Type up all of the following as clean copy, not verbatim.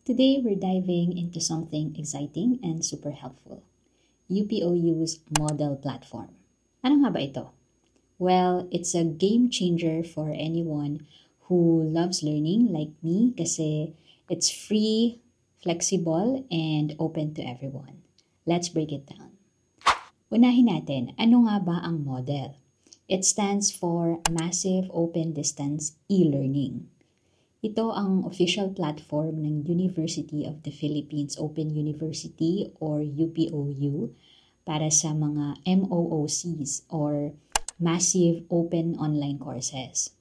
Today, we're diving into something exciting and super helpful. UPOU's model platform. Ano nga ba ito? Well, it's a game changer for anyone who loves learning like me kasi it's free, flexible, and open to everyone. Let's break it down. Unahin natin, ano nga ba ang model? It stands for Massive Open Distance E-Learning. Ito ang official platform ng University of the Philippines Open University or UPOU para sa mga MOOCs or Massive Open Online Courses.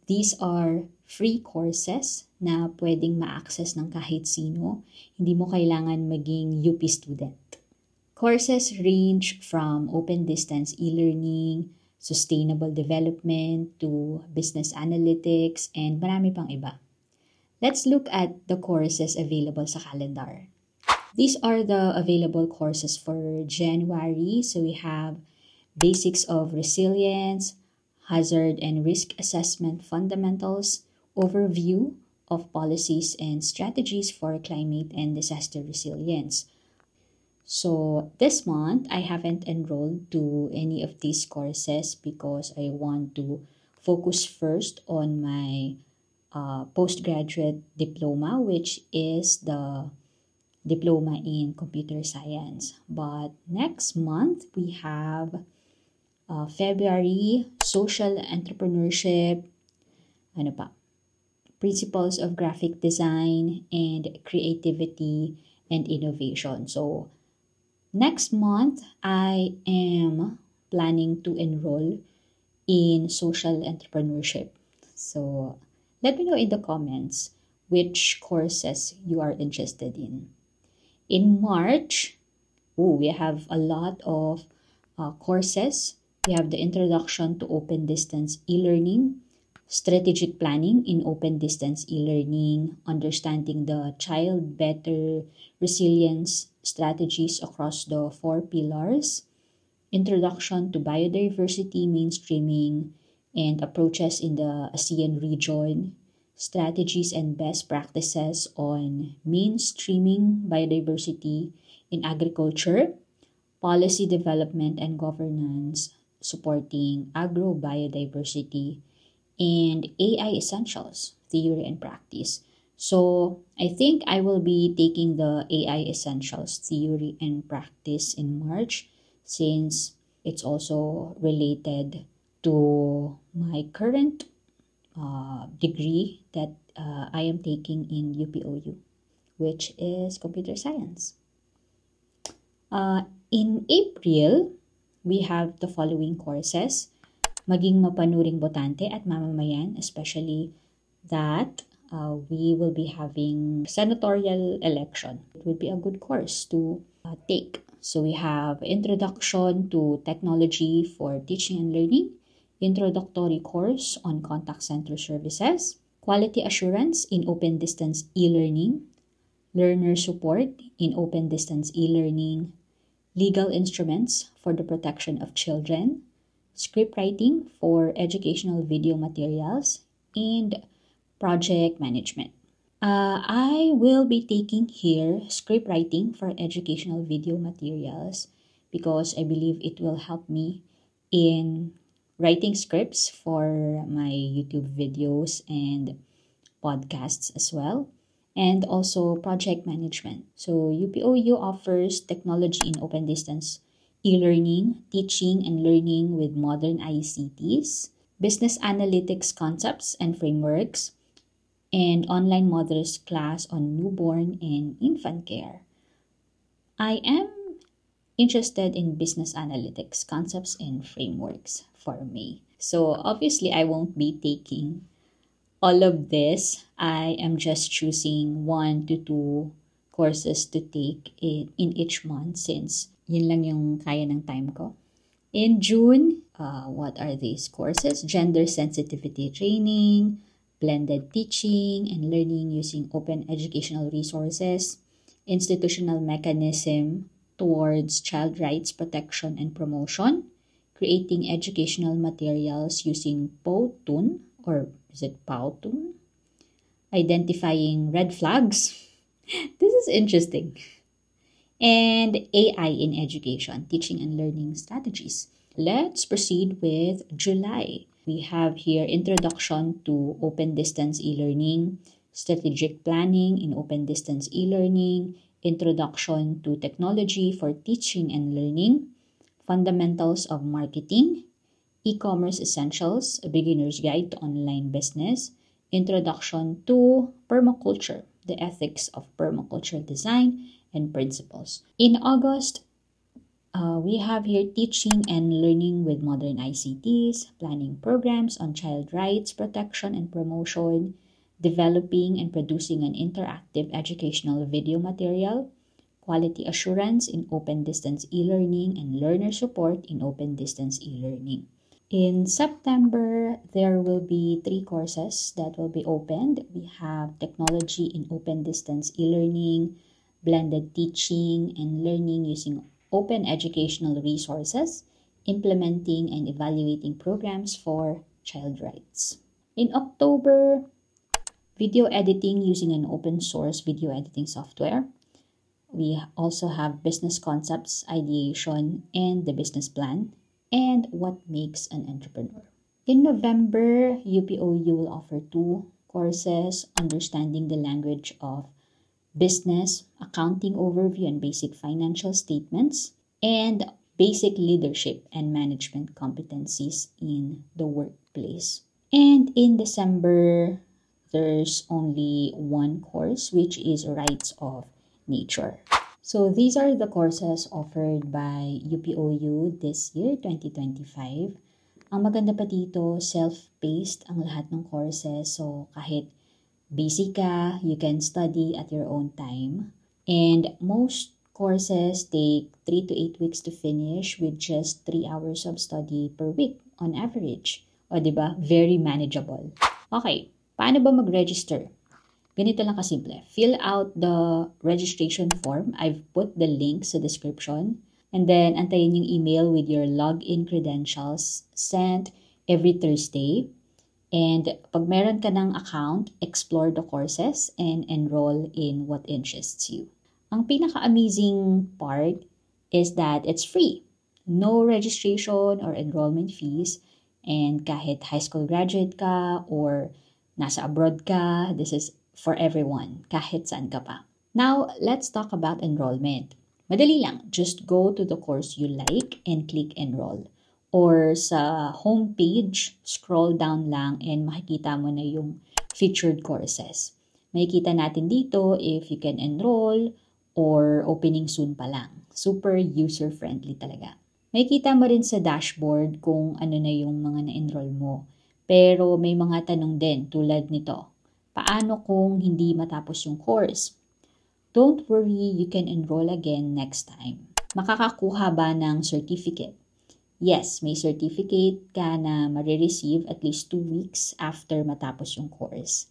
These are free courses na pwedeng ma-access ng kahit sino. Hindi mo kailangan maging UP student. Courses range from open distance e-learning, sustainable development, to business analytics, and marami pang iba. Let's look at the courses available sa calendar. These are the available courses for January. So we have Basics of Resilience, Hazard and Risk Assessment Fundamentals, Overview of Policies and Strategies for Climate and Disaster Resilience. So this month, I haven't enrolled to any of these courses because I want to focus first on my postgraduate diploma, which is the diploma in computer science. But next month, we have February, social entrepreneurship, principles of graphic design, and creativity and innovation. So next month, I am planning to enroll in social entrepreneurship. So let me know in the comments which courses you are interested in. In March, we have a lot of courses. We have the Introduction to Open Distance E-Learning, Strategic Planning in Open Distance E-Learning, Understanding the Child Better Resilience Strategies across the 4 pillars, Introduction to Biodiversity Mainstreaming and Approaches in the ASEAN Region, Strategies and Best Practices on Mainstreaming Biodiversity in Agriculture, Policy Development and Governance Supporting Agro-Biodiversity, and AI Essentials, Theory and Practice. So I think I will be taking the AI Essentials, Theory and Practice in March since it's also related to my current degree that I am taking in UPOU, which is computer science. In April, we have the following courses: Maging mapanuring botante at mamamayan, especially that we will be having senatorial election. It would be a good course to take. So we have Introduction to Technology for Teaching and Learning, Introductory course on Contact Center Services, Quality Assurance in Open Distance E-Learning, Learner Support in Open Distance E-Learning, Legal Instruments for the Protection of Children, Script Writing for Educational Video Materials, and Project Management. I will be taking here script writing for educational video materials because I believe it will help me in writing scripts for my YouTube videos and podcasts as well, and also project management. So UPOU offers technology in open distance e-learning, teaching and learning with modern ICTs, business analytics concepts and frameworks, and online mother's class on newborn and infant care. I am interested in business analytics concepts and frameworks for me. So obviously I won't be taking all of this. I am just choosing 1 to 2 courses to take in each month since yun lang yung kaya ng time ko. In June, what are these courses? Gender sensitivity training, blended teaching and learning using open educational resources, institutional mechanism towards child rights protection and promotion, creating educational materials using Powtoon, or is it Powtoon? Identifying red flags, This is interesting. And AI in education, teaching and learning strategies. Let's proceed with July. We have here introduction to open distance e-learning, strategic planning in open distance e-learning, introduction to technology for teaching and learning, fundamentals of marketing, e-commerce essentials, a beginner's guide to online business, introduction to permaculture, the ethics of permaculture design and principles. In August, we have here teaching and learning with modern ICTs, planning programs on child rights protection and promotion, developing and producing an interactive educational video material, quality assurance in open distance e-learning, and learner support in open distance e-learning. In September, there will be 3 courses that will be opened. We have technology in open distance e-learning, blended teaching and learning using open educational resources, implementing and evaluating programs for child rights. In October, video editing using an open source video editing software. We also have business concepts, ideation, and the business plan, and what makes an entrepreneur. In November, UPOU will offer 2 courses, understanding the language of business, accounting overview and basic financial statements, and basic leadership and management competencies in the workplace. And in December, there's only 1 course, which is Rights of Nature. So these are the courses offered by UPOU this year, 2025. Ang maganda pa dito, self-paced ang lahat ng courses. So kahit busy ka, you can study at your own time. And most courses take 3 to 8 weeks to finish with just 3 hours of study per week on average. O diba? Very manageable. Okay, paano ba mag-register? Ganito lang kasimple. Fill out the registration form. I've put the link sa description. And then, antayin yung email with your login credentials sent every Thursday. And pag meron ka ng account, explore the courses and enroll in what interests you. Ang pinaka-amazing part is that it's free. No registration or enrollment fees. And kahit high school graduate ka or nasa abroad ka, this is for everyone, kahit saan ka pa. Now, let's talk about enrollment. Madali lang, just go to the course you like and click enroll. Or sa homepage, scroll down lang and makikita mo na yung featured courses. Makikita natin dito if you can enroll or opening soon pa lang. Super user-friendly talaga. Makikita mo rin sa dashboard kung ano na yung mga na-enroll mo. Pero may mga tanong din tulad nito. Paano kung hindi matapos yung course? Don't worry, you can enroll again next time. Makakakuha ba ng certificate? Yes, may certificate ka na marireceive at least 2 weeks after matapos yung course.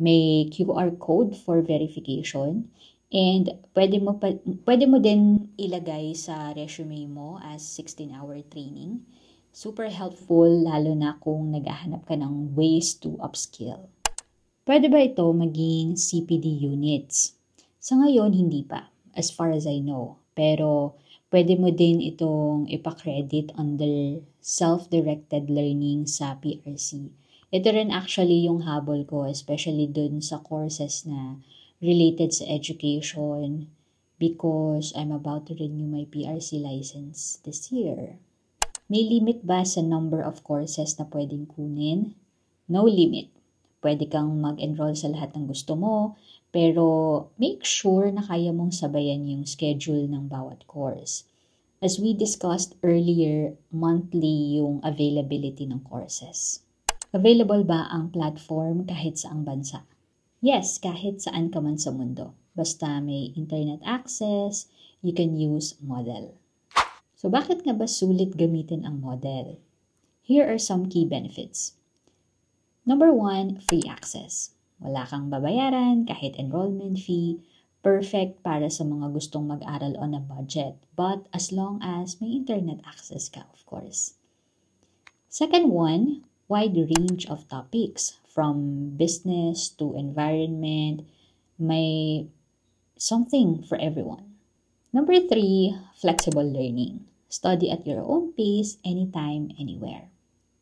May QR code for verification and pwede mo din ilagay sa resume mo as 16-hour training. Super helpful lalo na kung naghahanap ka ng ways to upskill. Pwede ba ito maging CPD units? Sa ngayon, hindi pa, as far as I know. Pero pwede mo din itong ipakredit under self-directed learning sa PRC. Ito rin actually yung habol ko, especially dun sa courses na related sa education because I'm about to renew my PRC license this year. May limit ba sa number of courses na pwedeng kunin? No limit. Pwede kang mag-enroll sa lahat ng gusto mo, pero make sure na kaya mong sabayan yung schedule ng bawat course. As we discussed earlier, monthly yung availability ng courses. Available ba ang platform kahit saang bansa? Yes, kahit saan ka man sa mundo. Basta may internet access, you can use Moodle. So bakit nga ba sulit gamitin ang Moodle? Here are some key benefits. Number 1, free access. Wala kang babayaran kahit enrollment fee. Perfect para sa mga gustong mag-aral on a budget. But as long as may internet access ka, of course. Second one, wide range of topics. From business to environment. May something for everyone. Number 3, flexible learning. Study at your own pace, anytime, anywhere.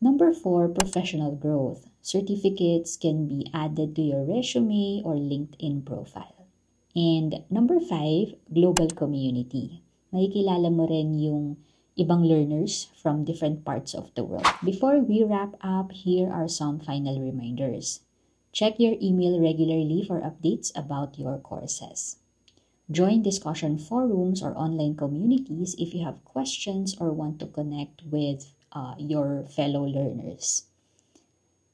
Number 4, professional growth. Certificates can be added to your resume or LinkedIn profile. And number 5, global community. Makikilala mo rin yung ibang learners from different parts of the world. Before we wrap up, here are some final reminders. Check your email regularly for updates about your courses. Join discussion forums or online communities if you have questions or want to connect with your fellow learners.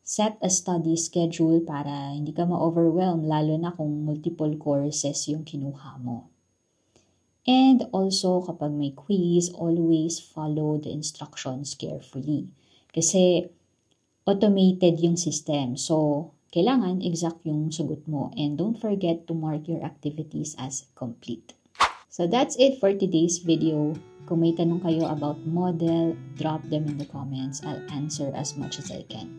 Set a study schedule para hindi ka ma-overwhelm, lalo na kung multiple courses yung kinuha mo. And also, kapag may quiz, always follow the instructions carefully. Kasi automated yung system. So, kailangan exact yung sagot mo. And don't forget to mark your activities as complete. So, that's it for today's video. Kung may tanong kayo about model, drop them in the comments. I'll answer as much as I can.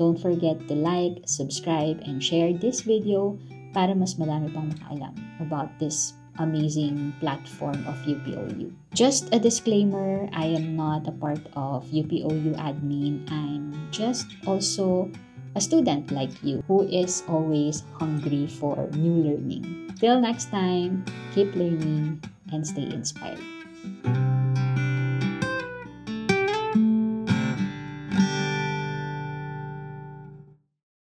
Don't forget to like, subscribe, and share this video para mas madami pang makaalam about this amazing platform of UPOU. Just a disclaimer, I am not a part of UPOU admin. I'm just also a student like you who is always hungry for new learning. Till next time, keep learning and stay inspired.